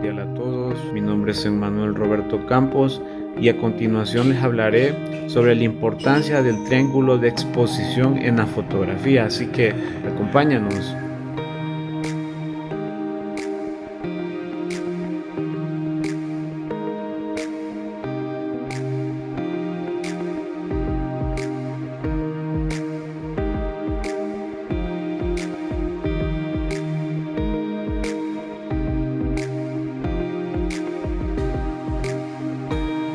cordial a todos, mi nombre es Emmanuel Roberto Campos y a continuación les hablaré sobre la importancia del triángulo de exposición en la fotografía, así que acompáñanos.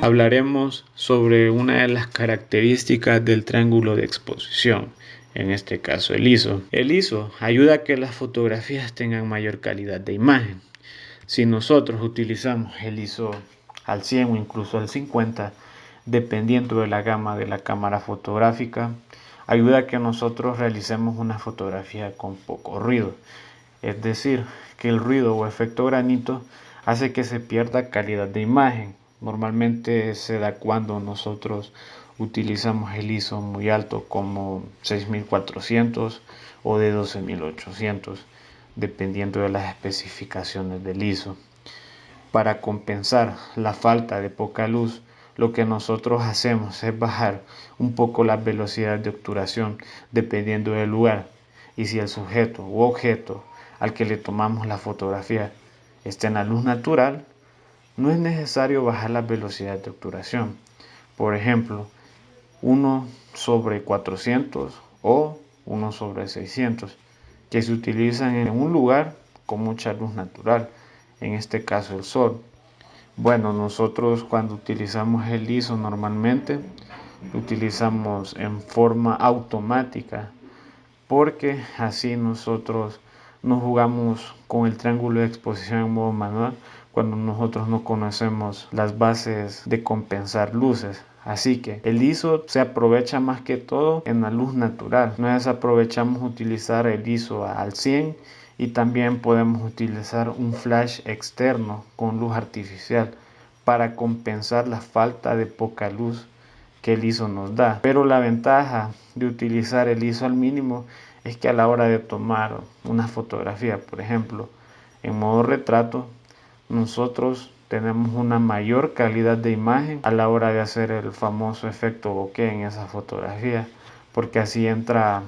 Hablaremos sobre una de las características del triángulo de exposición, en este caso el ISO. El ISO ayuda a que las fotografías tengan mayor calidad de imagen. Si nosotros utilizamos el ISO al 100 o incluso al 50, dependiendo de la gama de la cámara fotográfica, ayuda a que nosotros realicemos una fotografía con poco ruido. Es decir, que el ruido o efecto granito hace que se pierda calidad de imagen. Normalmente se da cuando nosotros utilizamos el ISO muy alto como 6400 o de 12800, dependiendo de las especificaciones del ISO. Para compensar la falta de poca luz, lo que nosotros hacemos es bajar un poco la velocidad de obturación dependiendo del lugar y si el sujeto u objeto al que le tomamos la fotografía está en la luz natural, no es necesario bajar la velocidad de obturación. Por ejemplo, 1/400 o 1/600, que se utilizan en un lugar con mucha luz natural, en este caso el sol. Bueno, nosotros cuando utilizamos el ISO normalmente lo utilizamos en forma automática, porque así nosotros no jugamos con el triángulo de exposición en modo manual cuando nosotros no conocemos las bases de compensar luces. Así que el ISO se aprovecha más que todo en la luz natural. No desaprovechamos utilizar el ISO al 100 y también podemos utilizar un flash externo con luz artificial para compensar la falta de poca luz que el ISO nos da. Pero la ventaja de utilizar el ISO al mínimo es que a la hora de tomar una fotografía, por ejemplo, en modo retrato, nosotros tenemos una mayor calidad de imagen a la hora de hacer el famoso efecto bokeh en esa fotografía, porque así entra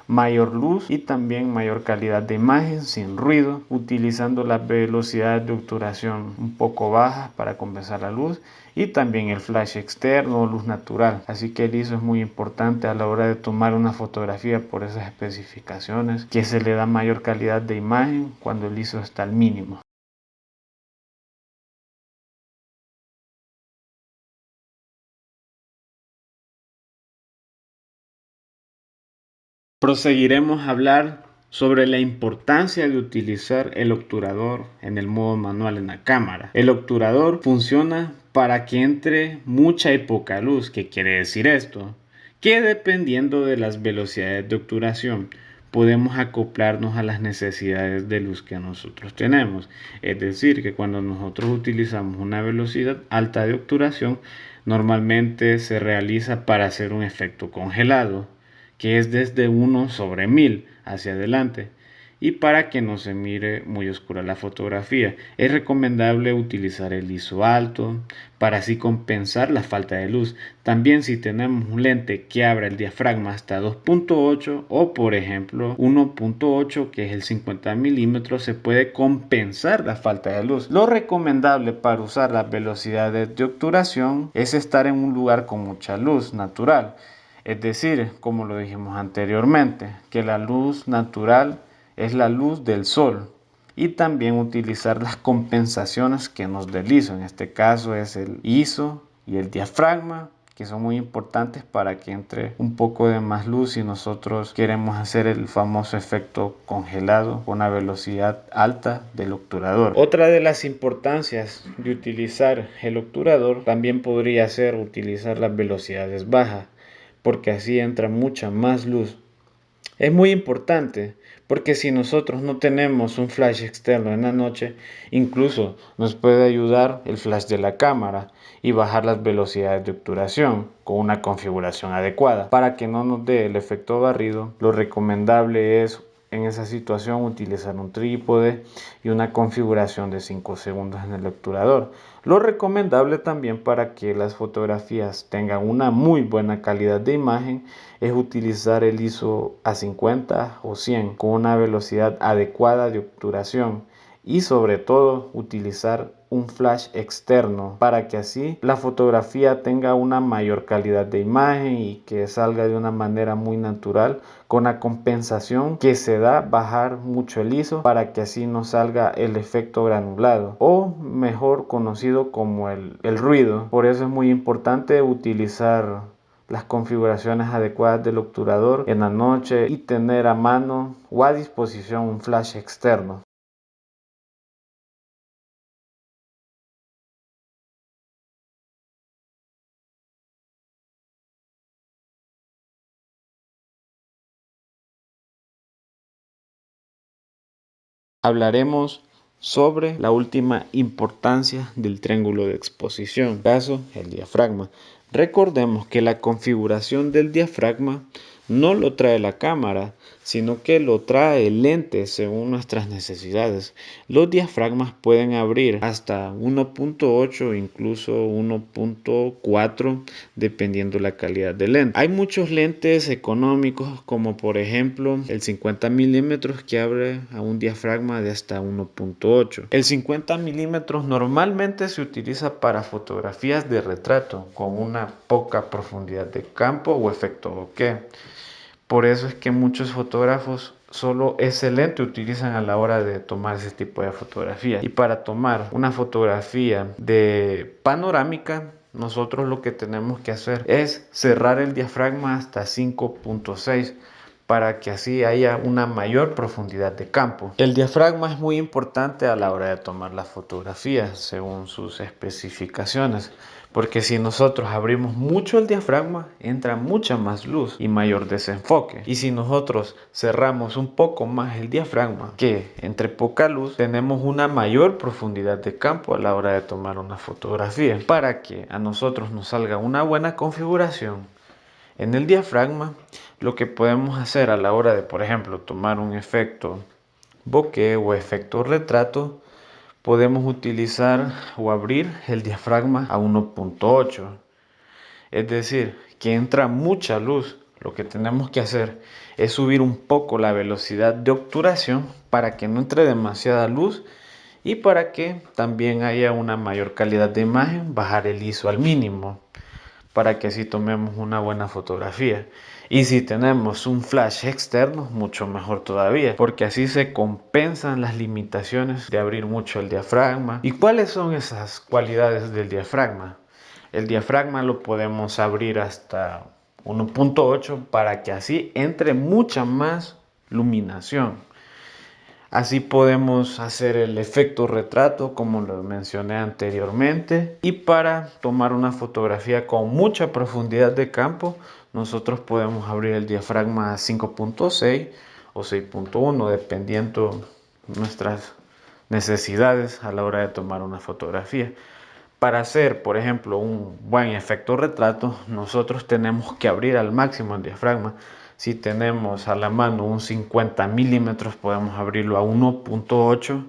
mayor luz y también mayor calidad de imagen sin ruido, utilizando las velocidades de obturación un poco bajas para compensar la luz y también el flash externo o luz natural. Así que el ISO es muy importante a la hora de tomar una fotografía por esas especificaciones, que se le da mayor calidad de imagen cuando el ISO está al mínimo. Proseguiremos a hablar sobre la importancia de utilizar el obturador en el modo manual en la cámara. El obturador funciona para que entre mucha y poca luz. ¿Qué quiere decir esto? Que dependiendo de las velocidades de obturación, podemos acoplarnos a las necesidades de luz que nosotros tenemos. Es decir, que cuando nosotros utilizamos una velocidad alta de obturación, normalmente se realiza para hacer un efecto congelado, que es desde 1/1000 hacia adelante, y para que no se mire muy oscura la fotografía. Es recomendable utilizar el ISO alto para así compensar la falta de luz. También si tenemos un lente que abra el diafragma hasta 2.8 o por ejemplo 1.8, que es el 50 milímetros, se puede compensar la falta de luz. Lo recomendable para usar las velocidades de obturación es estar en un lugar con mucha luz natural. Es decir, como lo dijimos anteriormente, que la luz natural es la luz del sol y también utilizar las compensaciones que nos da el ISO. En este caso es el ISO y el diafragma, que son muy importantes para que entre un poco de más luz si nosotros queremos hacer el famoso efecto congelado con una velocidad alta del obturador. Otra de las importancias de utilizar el obturador también podría ser utilizar las velocidades bajas, porque así entra mucha más luz. Es muy importante porque si nosotros no tenemos un flash externo en la noche, incluso nos puede ayudar el flash de la cámara y bajar las velocidades de obturación con una configuración adecuada. Para que no nos dé el efecto barrido, lo recomendable es en esa situación utilizar un trípode y una configuración de 5 segundos en el obturador. Lo recomendable también para que las fotografías tengan una muy buena calidad de imagen es utilizar el ISO a 50 o 100 con una velocidad adecuada de obturación y sobre todo utilizar un flash externo para que así la fotografía tenga una mayor calidad de imagen y que salga de una manera muy natural, con la compensación que se da bajar mucho el ISO para que así no salga el efecto granulado o mejor conocido como el ruido. Por eso es muy importante utilizar las configuraciones adecuadas del obturador en la noche y tener a mano o a disposición un flash externo. Hablaremos sobre la última importancia del triángulo de exposición, caso el diafragma. Recordemos que la configuración del diafragma no lo trae la cámara, sino que lo trae el lente según nuestras necesidades. Los diafragmas pueden abrir hasta 1.8, incluso 1.4, dependiendo la calidad del lente. Hay muchos lentes económicos, como por ejemplo el 50 milímetros, que abre a un diafragma de hasta 1.8. El 50 milímetros normalmente se utiliza para fotografías de retrato con una poca profundidad de campo o efecto bokeh. Por eso es que muchos fotógrafos solo ese lente utilizan a la hora de tomar ese tipo de fotografía. Y para tomar una fotografía de panorámica, nosotros lo que tenemos que hacer es cerrar el diafragma hasta 5.6 para que así haya una mayor profundidad de campo. El diafragma es muy importante a la hora de tomar las fotografías según sus especificaciones, porque si nosotros abrimos mucho el diafragma, entra mucha más luz y mayor desenfoque. Y si nosotros cerramos un poco más el diafragma, que entre poca luz, tenemos una mayor profundidad de campo a la hora de tomar una fotografía. Para que a nosotros nos salga una buena configuración en el diafragma, lo que podemos hacer a la hora de, por ejemplo, tomar un efecto bokeh o efecto retrato, podemos utilizar o abrir el diafragma a 1.8. Es decir, que entra mucha luz. Lo que tenemos que hacer es subir un poco la velocidad de obturación para que no entre demasiada luz y para que también haya una mayor calidad de imagen, bajar el ISO al mínimo para que así tomemos una buena fotografía. Y si tenemos un flash externo, mucho mejor todavía, porque así se compensan las limitaciones de abrir mucho el diafragma. ¿Y cuáles son esas cualidades del diafragma? El diafragma lo podemos abrir hasta 1.8 para que así entre mucha más iluminación. Así podemos hacer el efecto retrato, como lo mencioné anteriormente. Y para tomar una fotografía con mucha profundidad de campo, nosotros podemos abrir el diafragma a 5.6 o 6.1, dependiendo nuestras necesidades a la hora de tomar una fotografía. Para hacer, por ejemplo, un buen efecto retrato, nosotros tenemos que abrir al máximo el diafragma. Si tenemos a la mano un 50 milímetros, podemos abrirlo a 1.8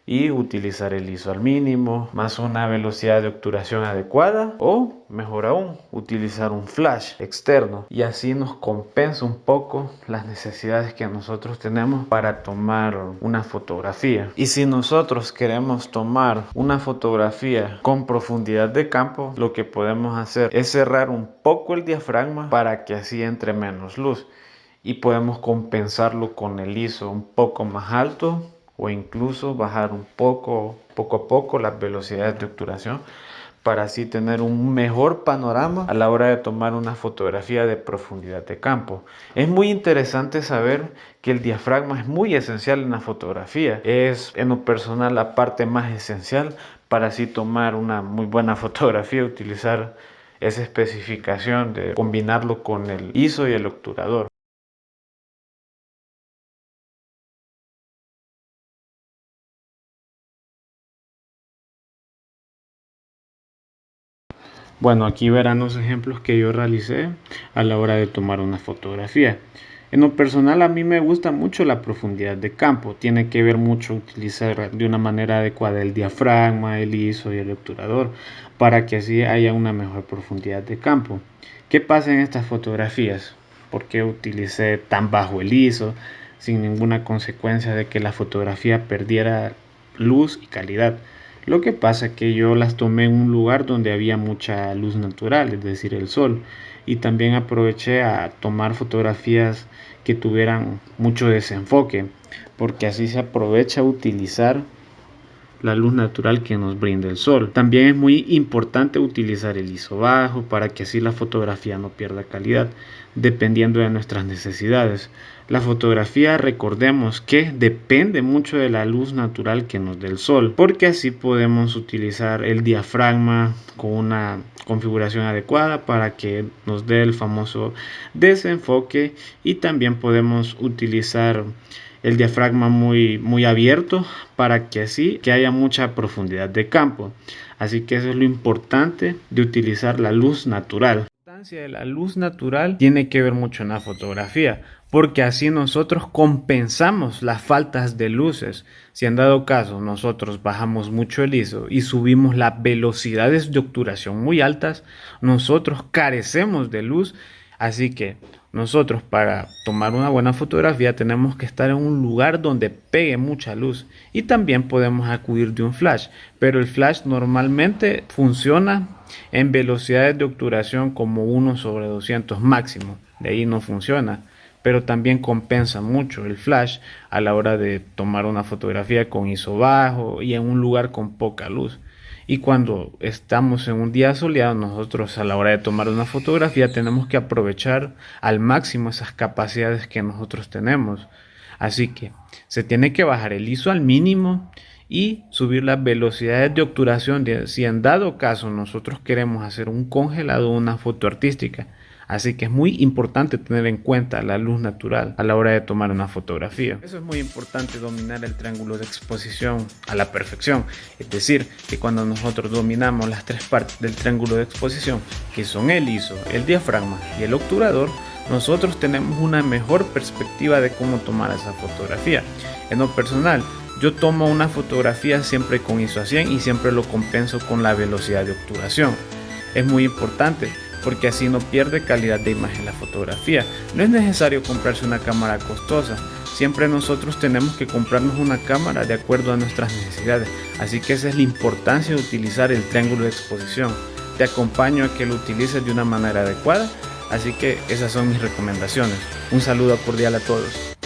y utilizar el ISO al mínimo, más una velocidad de obturación adecuada, o mejor aún, utilizar un flash externo, y así nos compensa un poco las necesidades que nosotros tenemos para tomar una fotografía. Y si nosotros queremos tomar una fotografía con profundidad de campo, lo que podemos hacer es cerrar un poco el diafragma para que así entre menos luz, y podemos compensarlo con el ISO un poco más alto o incluso bajar un poco a poco las velocidades de obturación para así tener un mejor panorama a la hora de tomar una fotografía de profundidad de campo. Es muy interesante saber que el diafragma es muy esencial en la fotografía. Es en lo personal la parte más esencial para así tomar una muy buena fotografía, utilizar esa especificación de combinarlo con el ISO y el obturador. Bueno, aquí verán los ejemplos que yo realicé a la hora de tomar una fotografía. En lo personal a mí me gusta mucho la profundidad de campo, tiene que ver mucho utilizar de una manera adecuada el diafragma, el ISO y el obturador para que así haya una mejor profundidad de campo. ¿Qué pasa en estas fotografías? ¿Por qué utilicé tan bajo el ISO sin ninguna consecuencia de que la fotografía perdiera luz y calidad? Lo que pasa es que yo las tomé en un lugar donde había mucha luz natural, es decir, el sol, y también aproveché a tomar fotografías que tuvieran mucho desenfoque, porque así se aprovecha a utilizar la luz natural que nos brinda el sol. También es muy importante utilizar el ISO bajo para que así la fotografía no pierda calidad, dependiendo de nuestras necesidades. La fotografía, recordemos que depende mucho de la luz natural que nos dé el sol, porque así podemos utilizar el diafragma con una configuración adecuada para que nos dé el famoso desenfoque, y también podemos utilizar el diafragma muy abierto para que así que haya mucha profundidad de campo. Así que eso es lo importante de utilizar la luz natural. La importancia de la luz natural tiene que ver mucho en la fotografía, porque así nosotros compensamos las faltas de luces. Si en dado caso nosotros bajamos mucho el ISO y subimos las velocidades de obturación muy altas, nosotros carecemos de luz. Así que nosotros, para tomar una buena fotografía, tenemos que estar en un lugar donde pegue mucha luz, y también podemos acudir de un flash, pero el flash normalmente funciona en velocidades de obturación como 1/200 máximo. De ahí no funciona, pero también compensa mucho el flash a la hora de tomar una fotografía con ISO bajo y en un lugar con poca luz. Y cuando estamos en un día soleado, nosotros a la hora de tomar una fotografía tenemos que aprovechar al máximo esas capacidades que nosotros tenemos. Así que se tiene que bajar el ISO al mínimo y subir las velocidades de obturación si en dado caso nosotros queremos hacer un congelado o una foto artística. Así que es muy importante tener en cuenta la luz natural a la hora de tomar una fotografía. Eso es muy importante, dominar el triángulo de exposición a la perfección. Es decir, que cuando nosotros dominamos las tres partes del triángulo de exposición, que son el ISO, el diafragma y el obturador, nosotros tenemos una mejor perspectiva de cómo tomar esa fotografía. En lo personal, yo tomo una fotografía siempre con ISO a 100 y siempre lo compenso con la velocidad de obturación. Es muy importante, porque así no pierde calidad de imagen la fotografía. No es necesario comprarse una cámara costosa, siempre nosotros tenemos que comprarnos una cámara de acuerdo a nuestras necesidades. Así que esa es la importancia de utilizar el triángulo de exposición. Te acompaño a que lo utilices de una manera adecuada, así que esas son mis recomendaciones. Un saludo cordial a todos.